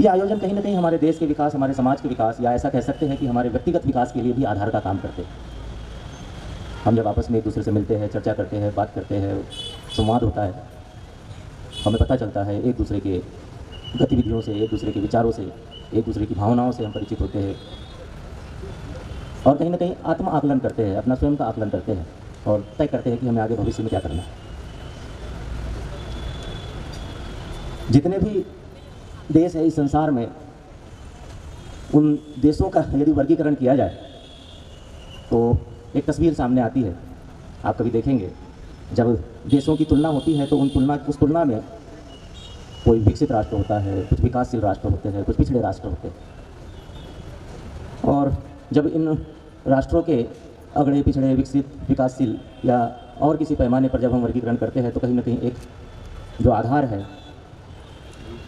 ये आयोजन कहीं ना कहीं हमारे देश के विकास, हमारे समाज के विकास, या ऐसा कह सकते हैं कि हमारे व्यक्तिगत विकास के लिए भी आधार का काम करते हैं। हम जब आपस में एक दूसरे से मिलते हैं, चर्चा करते हैं, बात करते हैं, संवाद होता है, हमें पता चलता है एक दूसरे के गतिविधियों से, एक दूसरे के विचारों से, एक दूसरे की भावनाओं से हम परिचित होते हैं और कहीं ना कहीं आत्म आकलन करते हैं, अपना स्वयं का आकलन करते हैं और तय करते हैं कि हमें आगे भविष्य में क्या करना है। जितने भी देश है इस संसार में, उन देशों का यदि वर्गीकरण किया जाए तो एक तस्वीर सामने आती है। आप कभी देखेंगे जब देशों की तुलना होती है तो उस तुलना में कोई विकसित राष्ट्र होता है, कुछ विकासशील राष्ट्र होते हैं, कुछ पिछड़े राष्ट्र होते हैं। और जब इन राष्ट्रों के अगड़े पिछड़े, विकसित, विकासशील या और किसी पैमाने पर जब हम वर्गीकरण करते हैं तो कहीं ना कहीं एक जो आधार है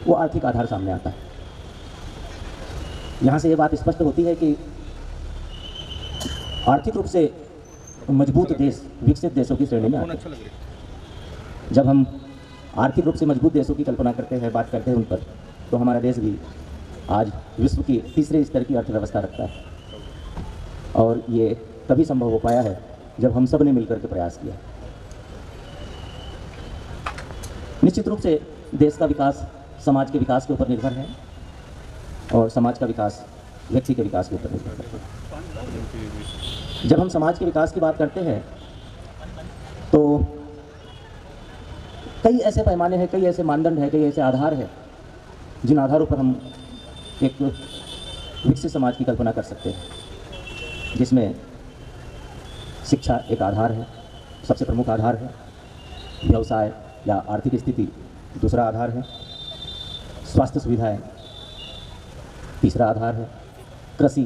वो आर्थिक आधार सामने आता है। यहाँ से ये बात स्पष्ट होती है कि आर्थिक रूप से मजबूत देश विकसित देशों की श्रेणी में आते हैं। जब हम आर्थिक रूप से मजबूत देशों की कल्पना करते हैं, बात करते हैं उन पर, तो हमारा देश भी आज विश्व की तीसरे स्तर की अर्थव्यवस्था रखता है। और ये तभी संभव हो पाया है जब हम सब ने मिलकर के प्रयास किया। निश्चित रूप से देश का विकास समाज के विकास के ऊपर निर्भर है और समाज का विकास व्यक्ति के विकास के ऊपर निर्भर करता है। जब हम समाज के विकास की बात करते हैं तो कई ऐसे पैमाने हैं, कई ऐसे मानदंड हैं, कई ऐसे आधार हैं जिन आधारों पर हम एक विकसित समाज की कल्पना कर सकते हैं, जिसमें शिक्षा एक आधार है, सबसे प्रमुख आधार है। व्यवसाय या आर्थिक स्थिति दूसरा आधार है। स्वास्थ्य सुविधाएं तीसरा आधार है। कृषि,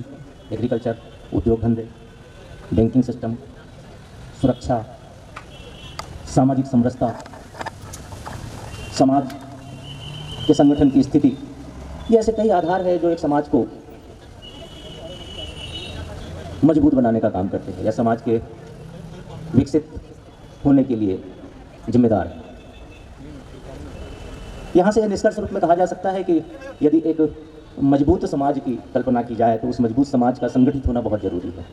एग्रीकल्चर, उद्योग धंधे, बैंकिंग सिस्टम, सुरक्षा, सामाजिक समरसता, समाज के संगठन की स्थिति, ये ऐसे कई आधार है जो एक समाज को मजबूत बनाने का काम करते हैं या समाज के विकसित होने के लिए जिम्मेदार है। यहाँ से निष्कर्ष रूप में कहा जा सकता है कि यदि एक मजबूत समाज की कल्पना की जाए तो उस मजबूत समाज का संगठित होना बहुत जरूरी है।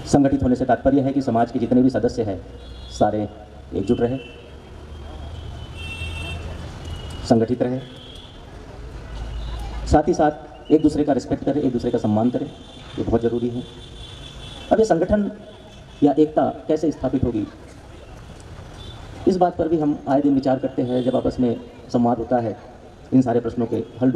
संगठित होने से तात्पर्य है कि समाज के जितने भी सदस्य हैं सारे एकजुट रहे, संगठित रहे, साथ ही साथ एक दूसरे का रिस्पेक्ट करें, एक दूसरे का सम्मान करें, ये बहुत ज़रूरी है। अब ये संगठन या एकता कैसे स्थापित होगी, इस बात पर भी हम आए दिन विचार करते हैं। जब आपस में संवाद होता है, इन सारे प्रश्नों के हल